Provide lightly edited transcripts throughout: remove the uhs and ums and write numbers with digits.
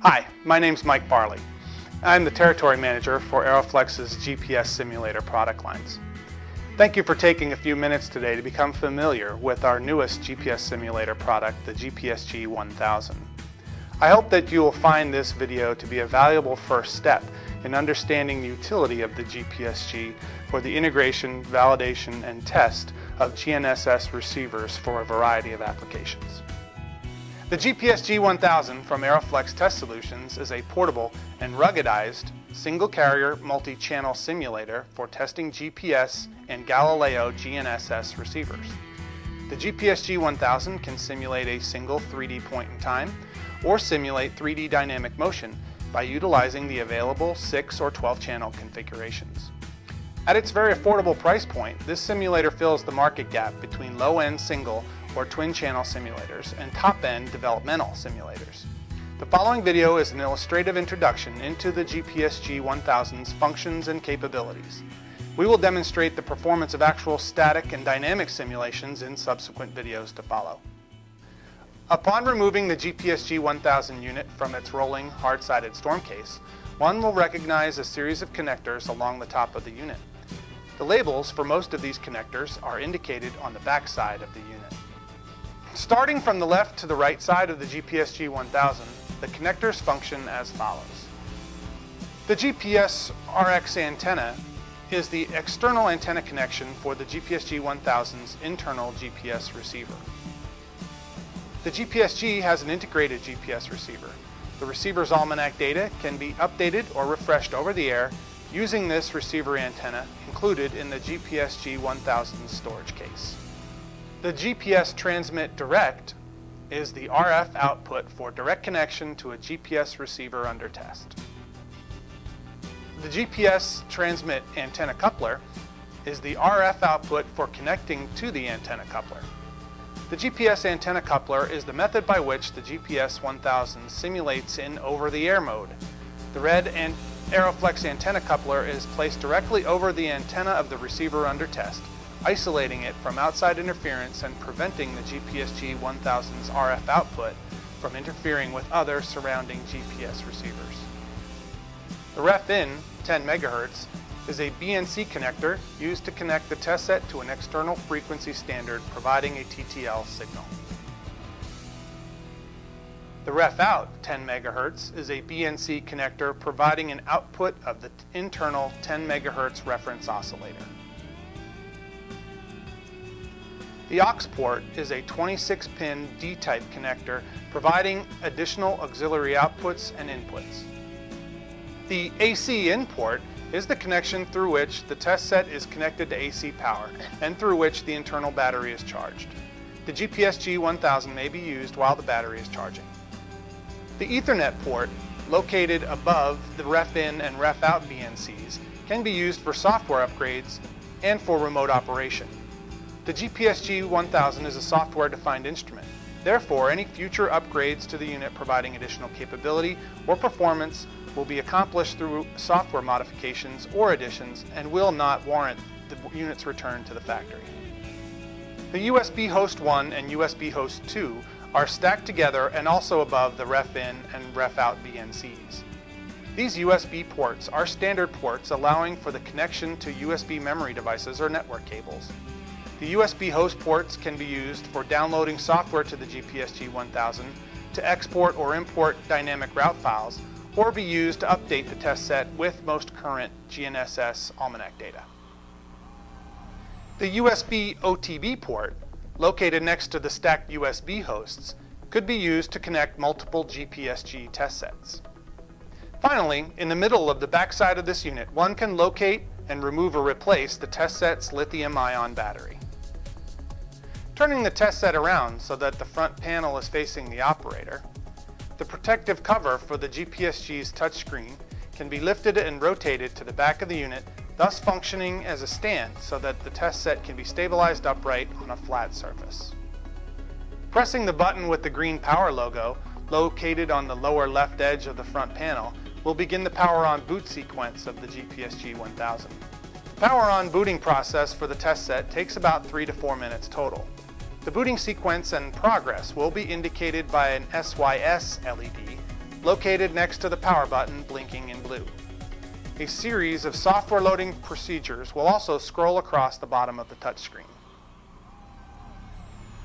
Hi, my name's Mike Barley. I'm the Territory Manager for Aeroflex's GPS simulator product lines. Thank you for taking a few minutes today to become familiar with our newest GPS simulator product, the GPSG 1000. I hope that you will find this video to be a valuable first step in understanding the utility of the GPSG for the integration, validation, and test of GNSS receivers for a variety of applications. The GPSG 1000 from Aeroflex Test Solutions is a portable and ruggedized single-carrier multi-channel simulator for testing GPS and Galileo GNSS receivers. The GPSG 1000 can simulate a single 3D point in time or simulate 3D dynamic motion by utilizing the available 6 or 12 channel configurations. At its very affordable price point, this simulator fills the market gap between low-end single or twin channel simulators and top-end developmental simulators. The following video is an illustrative introduction into the GPSG 1000's functions and capabilities. We will demonstrate the performance of actual static and dynamic simulations in subsequent videos to follow. Upon removing the GPSG 1000 unit from its rolling hard-sided storm case, one will recognize a series of connectors along the top of the unit. The labels for most of these connectors are indicated on the back side of the unit. Starting from the left to the right side of the GPSG 1000, the connectors function as follows. The GPS RX antenna is the external antenna connection for the GPSG 1000's internal GPS receiver. The GPSG has an integrated GPS receiver. The receiver's almanac data can be updated or refreshed over the air using this receiver antenna included in the GPSG 1000 storage case. The GPS Transmit Direct is the RF output for direct connection to a GPS receiver under test. The GPS Transmit Antenna Coupler is the RF output for connecting to the antenna coupler. The GPS Antenna Coupler is the method by which the GPS 1000 simulates in over-the-air mode. The red Aeroflex Antenna Coupler is placed directly over the antenna of the receiver under test, isolating it from outside interference and preventing the GPSG 1000's RF output from interfering with other surrounding GPS receivers. The ref-in 10 MHz is a BNC connector used to connect the test set to an external frequency standard providing a TTL signal. The ref-out 10 MHz is a BNC connector providing an output of the internal 10 MHz reference oscillator. The aux port is a 26-pin D-type connector providing additional auxiliary outputs and inputs. The AC in port is the connection through which the test set is connected to AC power and through which the internal battery is charged. The GPSG 1000 may be used while the battery is charging. The Ethernet port, located above the ref-in and ref-out BNCs, can be used for software upgrades and for remote operation. The GPSG 1000 is a software-defined instrument. Therefore, any future upgrades to the unit providing additional capability or performance will be accomplished through software modifications or additions and will not warrant the unit's return to the factory. The USB host 1 and USB host 2 are stacked together and also above the ref-in and ref-out BNCs. These USB ports are standard ports allowing for the connection to USB memory devices or network cables. The USB host ports can be used for downloading software to the GPSG 1000 to export or import dynamic route files or be used to update the test set with most current GNSS almanac data. The USB OTB port, located next to the stacked USB hosts, could be used to connect multiple GPSG test sets. Finally, in the middle of the backside of this unit, one can locate and remove or replace the test set's lithium-ion battery. Turning the test set around so that the front panel is facing the operator, the protective cover for the GPSG's touchscreen can be lifted and rotated to the back of the unit, thus functioning as a stand so that the test set can be stabilized upright on a flat surface. Pressing the button with the green power logo, located on the lower left edge of the front panel, will begin the power on boot sequence of the GPSG 1000. The power on booting process for the test set takes about 3 to 4 minutes total. The booting sequence and progress will be indicated by an SYS LED located next to the power button blinking in blue. A series of software loading procedures will also scroll across the bottom of the touchscreen.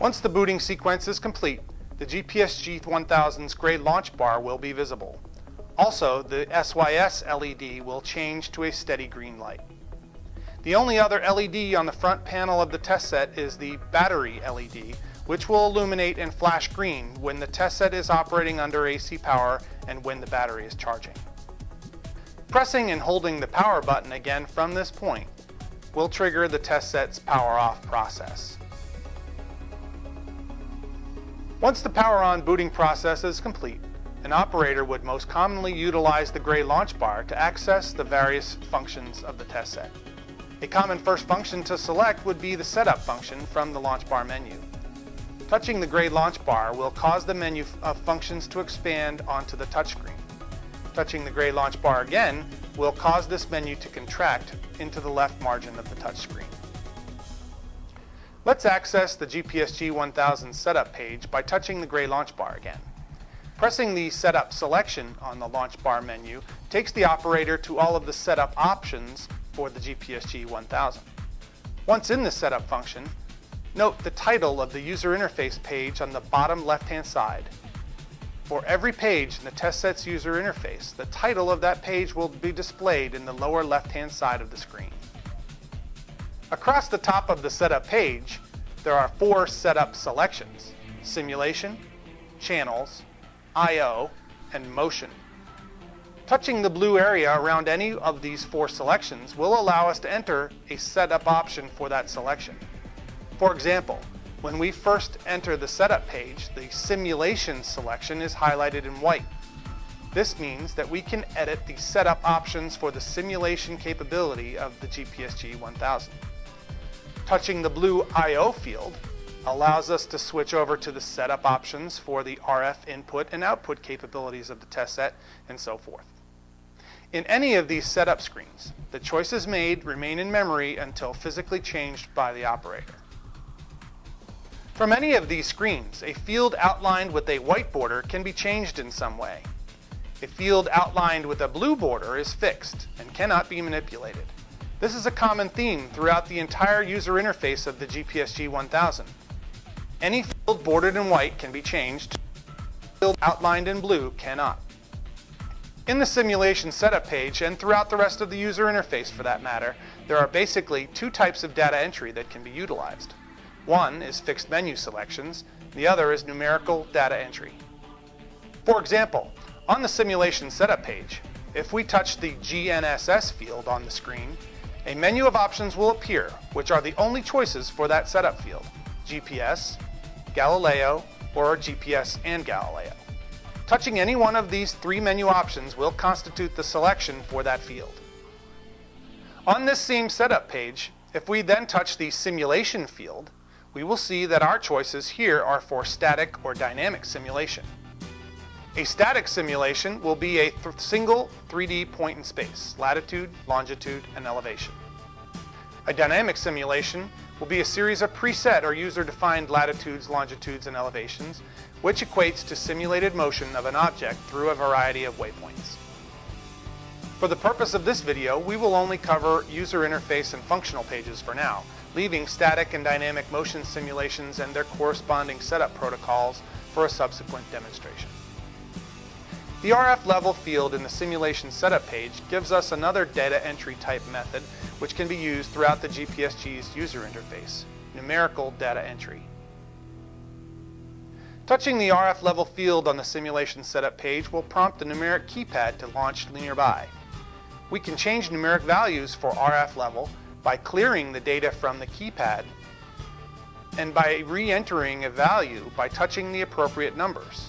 Once the booting sequence is complete, the GPSG 1000's gray launch bar will be visible. Also, the SYS LED will change to a steady green light. The only other LED on the front panel of the test set is the battery LED, which will illuminate and flash green when the test set is operating under AC power and when the battery is charging. Pressing and holding the power button again from this point will trigger the test set's power off process. Once the power on booting process is complete, an operator would most commonly utilize the gray launch bar to access the various functions of the test set. A common first function to select would be the setup function from the launch bar menu. Touching the gray launch bar will cause the menu of functions to expand onto the touchscreen. Touching the gray launch bar again will cause this menu to contract into the left margin of the touchscreen. Let's access the GPSG 1000 setup page by touching the gray launch bar again. Pressing the Setup selection on the launch bar menu takes the operator to all of the setup options for the GPSG 1000. Once in the setup function, note the title of the user interface page on the bottom left-hand side. For every page in the test set's user interface, the title of that page will be displayed in the lower left-hand side of the screen. Across the top of the setup page, there are 4 setup selections: Simulation, Channels, I/O, and Motion. Touching the blue area around any of these 4 selections will allow us to enter a setup option for that selection. For example, when we first enter the setup page, the Simulation selection is highlighted in white. This means that we can edit the setup options for the simulation capability of the GPSG 1000. Touching the blue I/O field allows us to switch over to the setup options for the RF input and output capabilities of the test set, and so forth. In any of these setup screens, the choices made remain in memory until physically changed by the operator. From any of these screens, a field outlined with a white border can be changed in some way. A field outlined with a blue border is fixed and cannot be manipulated. This is a common theme throughout the entire user interface of the GPSG 1000. Any field bordered in white can be changed. A field outlined in blue cannot. In the simulation setup page, and throughout the rest of the user interface for that matter, there are basically 2 types of data entry that can be utilized. One is fixed menu selections, the other is numerical data entry. For example, on the simulation setup page, if we touch the GNSS field on the screen, a menu of options will appear, which are the only choices for that setup field: GPS, Galileo, or GPS and Galileo. Touching any one of these 3 menu options will constitute the selection for that field. On this same setup page, if we then touch the Simulation field, we will see that our choices here are for static or dynamic simulation. A static simulation will be a single 3D point in space: latitude, longitude, and elevation. A dynamic simulation will be a series of preset or user-defined latitudes, longitudes, and elevations, which equates to simulated motion of an object through a variety of waypoints. For the purpose of this video, we will only cover user interface and functional pages for now, leaving static and dynamic motion simulations and their corresponding setup protocols for a subsequent demonstration. The RF level field in the simulation setup page gives us another data entry type method which can be used throughout the GPSG's user interface: numerical data entry. Touching the RF level field on the simulation setup page will prompt the numeric keypad to launch nearby. We can change numeric values for RF level by clearing the data from the keypad and by re-entering a value by touching the appropriate numbers.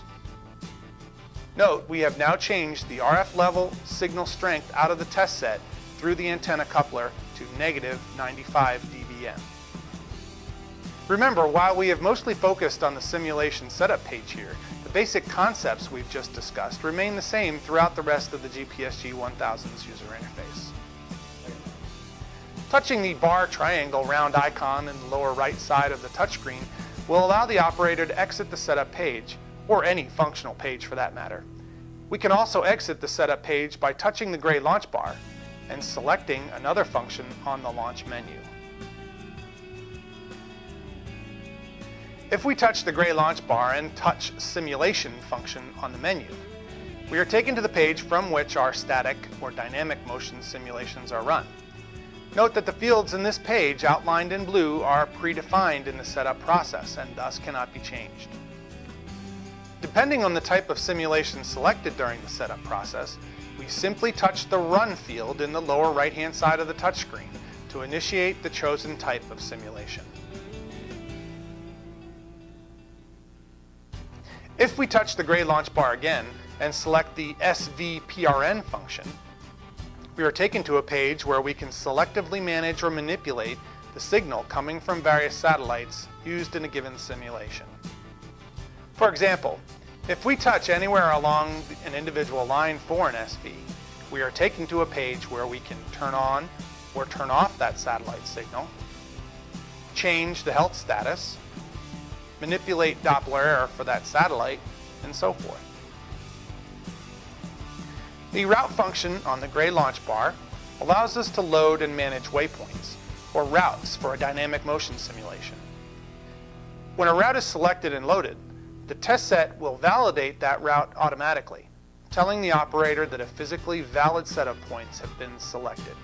Note, we have now changed the RF level signal strength out of the test set through the antenna coupler to -95 dBm. Remember, while we have mostly focused on the simulation setup page here, the basic concepts we've just discussed remain the same throughout the rest of the GPSG 1000's user interface. Touching the bar triangle round icon in the lower right side of the touchscreen will allow the operator to exit the setup page, or any functional page for that matter. We can also exit the setup page by touching the gray launch bar and selecting another function on the launch menu. If we touch the gray launch bar and touch Simulation function on the menu, we are taken to the page from which our static or dynamic motion simulations are run. Note that the fields in this page outlined in blue are predefined in the setup process and thus cannot be changed. Depending on the type of simulation selected during the setup process, we simply touch the Run field in the lower right-hand side of the touchscreen to initiate the chosen type of simulation. If we touch the gray launch bar again and select the SVPRN function, we are taken to a page where we can selectively manage or manipulate the signal coming from various satellites used in a given simulation. For example, if we touch anywhere along an individual line for an SV, we are taken to a page where we can turn on or turn off that satellite signal, change the health status, manipulate Doppler error for that satellite, and so forth. The route function on the gray launch bar allows us to load and manage waypoints, or routes for a dynamic motion simulation. When a route is selected and loaded, the test set will validate that route automatically, telling the operator that a physically valid set of points have been selected.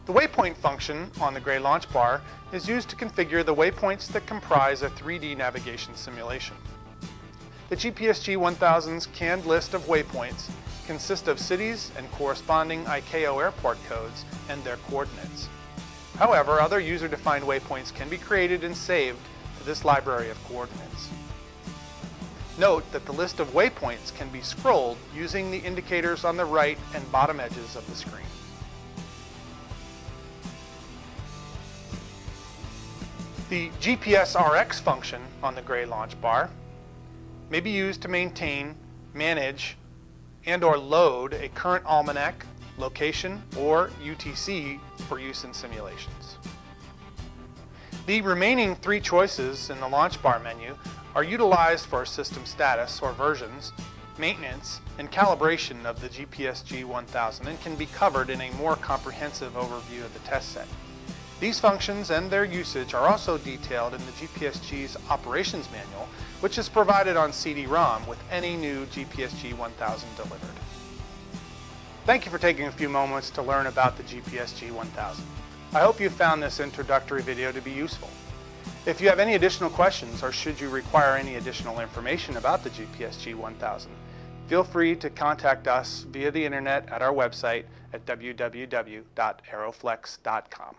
The waypoint function on the gray launch bar is used to configure the waypoints that comprise a 3D navigation simulation. The GPSG 1000's canned list of waypoints consist of cities and corresponding ICAO airport codes and their coordinates. However, other user-defined waypoints can be created and saved to this library of coordinates. Note that the list of waypoints can be scrolled using the indicators on the right and bottom edges of the screen. The GPS-RX function on the gray launch bar may be used to maintain, manage, and/or load a current almanac, location, or UTC for use in simulations. The remaining three choices in the launch bar menu are utilized for system status or versions, maintenance, and calibration of the GPSG 1000 and can be covered in a more comprehensive overview of the test set. These functions and their usage are also detailed in the GPSG's operations manual, which is provided on CD-ROM with any new GPSG 1000 delivered. Thank you for taking a few moments to learn about the GPSG 1000. I hope you found this introductory video to be useful. If you have any additional questions or should you require any additional information about the GPSG 1000, feel free to contact us via the internet at our website at www.aeroflex.com.